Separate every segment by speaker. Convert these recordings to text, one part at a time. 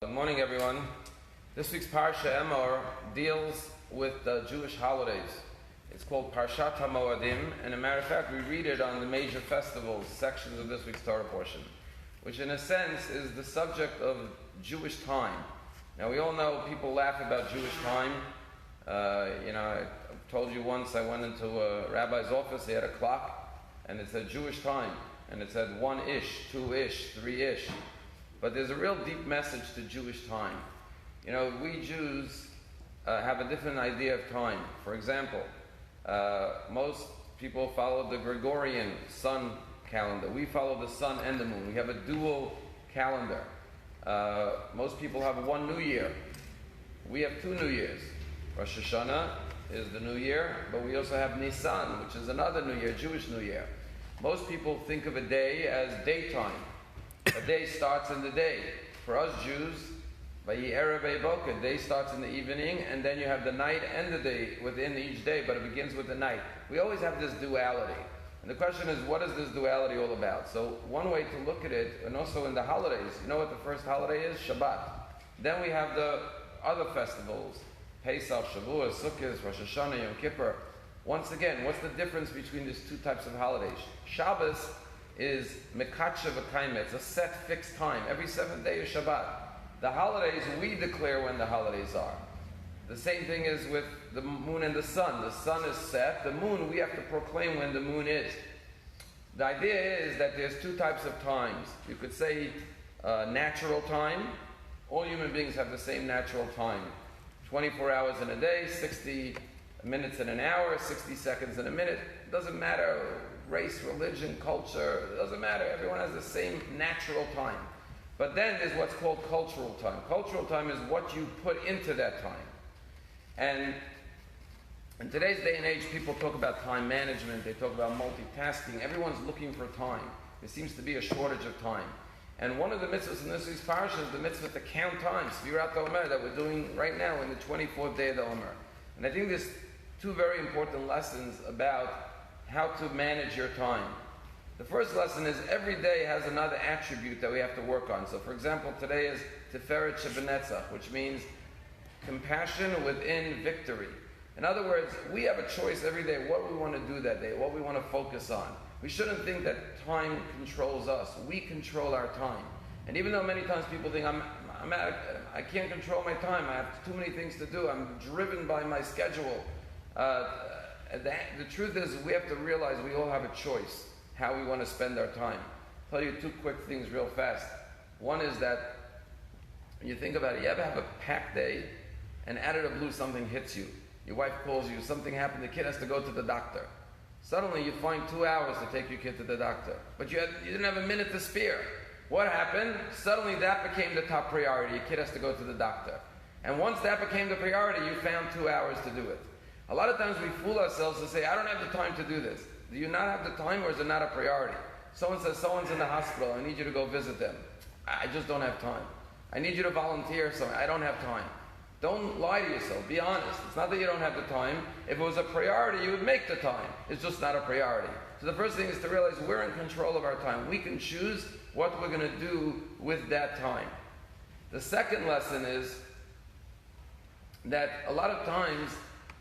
Speaker 1: Good morning, everyone. This week's Parsha Emor deals with the Jewish holidays. It's called Parshat HaMoadim, and as a matter of fact, we read it on the major festivals sections of this week's Torah portion, which in a sense is the subject of Jewish time. Now, we all know people laugh about Jewish time. I told you once I went into a rabbi's office, he had a clock, and it said Jewish time, and it said 1-ish, 2-ish, 3-ish. But there's a real deep message to Jewish time. We Jews have a different idea of time. For example, most people follow the Gregorian sun calendar. We follow the sun and the moon. We have a dual calendar. Most people have one New Year. We have 2 New Years. Rosh Hashanah is the New Year, but we also have Nisan, which is another New Year, Jewish New Year. Most people think of a day as daytime. A day starts in the day. For us Jews, the day starts in the evening, and then you have the night and the day within each day, but it begins with the night. We always have this duality. And the question is, what is this duality all about? So one way to look at it, and also in the holidays, you know what the first holiday is? Shabbat. Then we have the other festivals, Pesach, Shavuot, Sukkot, Rosh Hashanah, Yom Kippur. Once again, what's the difference between these 2 types of holidays? Shabbos is Mekatsha v'Kaima. It's a set fixed time. Every 7th day is Shabbat. The holidays, we declare when the holidays are. The same thing is with the moon and the sun. The sun is set. The moon, we have to proclaim when the moon is. The idea is that there's 2 types of times. You could say natural time. All human beings have the same natural time. 24 hours in a day, 60 minutes in an hour, 60 seconds in a minute. It doesn't matter race, religion, culture. It doesn't matter. Everyone has the same natural time. But then there's what's called cultural time. Cultural time is what you put into that time. And in today's day and age, people talk about time management. They talk about multitasking. Everyone's looking for time. There seems to be a shortage of time. And one of the mitzvahs in this week's parasha is the mitzvah to count time, Sfirat Omer, that we're doing right now in the 24th day of the Omer. And I think there's 2 very important lessons about how to manage your time. The first lesson is every day has another attribute that we have to work on. So for example, today is Tiferet Shebenetzach, which means compassion within victory. In other words, we have a choice every day what we want to do that day, what we want to focus on. We shouldn't think that time controls us. We control our time. And even though many times people think, I can't control my time, I have too many things to do, I'm driven by my schedule. The truth is, we have to realize we all have a choice how we want to spend our time. I'll tell you 2 quick things real fast. One is that when you think about it, you ever have a packed day and out of the blue something hits you. Your wife calls you, something happened, the kid has to go to the doctor. Suddenly you find 2 hours to take your kid to the doctor. But you didn't have a minute to spare. What happened? Suddenly that became the top priority. Your kid has to go to the doctor. And once that became the priority, you found 2 hours to do it. A lot of times we fool ourselves to say, I don't have the time to do this. Do you not have the time, or is it not a priority? Someone says, someone's in the hospital, I need you to go visit them. I just don't have time. I need you to volunteer something. I don't have time. Don't lie to yourself. Be honest. It's not that you don't have the time. If it was a priority, you would make the time. It's just not a priority. So the first thing is to realize we're in control of our time. We can choose what we're going to do with that time. The second lesson is that a lot of times,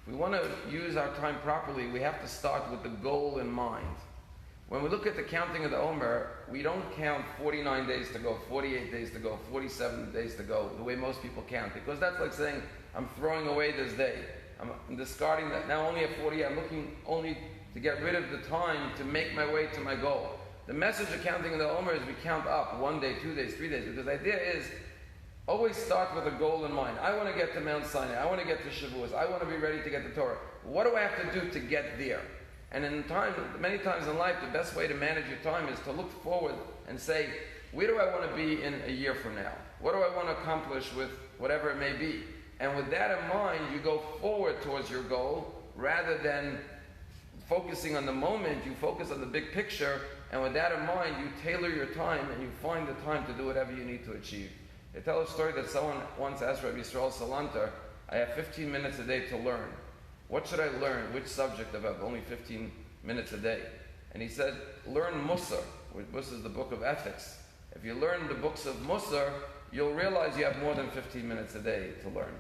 Speaker 1: if we want to use our time properly, we have to start with the goal in mind. When we look at the counting of the Omer, we don't count 49 days to go, 48 days to go, 47 days to go, the way most people count. Because that's like saying, I'm throwing away this day. I'm discarding that. Now only at 40, I'm looking only to get rid of the time to make my way to my goal. The message of counting of the Omer is we count up 1 day, 2 days, 3 days. Because the idea is, always start with a goal in mind. I want to get to Mount Sinai. I want to get to Shavuos. I want to be ready to get the Torah. What do I have to do to get there? And many times in life, the best way to manage your time is to look forward and say, where do I want to be in a year from now? What do I want to accomplish with whatever it may be? And with that in mind, you go forward towards your goal rather than focusing on the moment. You focus on the big picture, and with that in mind, you tailor your time and you find the time to do whatever you need to achieve. They tell a story that someone once asked Rabbi Yisrael Salanter, I have 15 minutes a day to learn. What should I learn? Which subject if I have only 15 minutes a day? And he said, learn Musar. Musar is the book of ethics. If you learn the books of Musar, you'll realize you have more than 15 minutes a day to learn.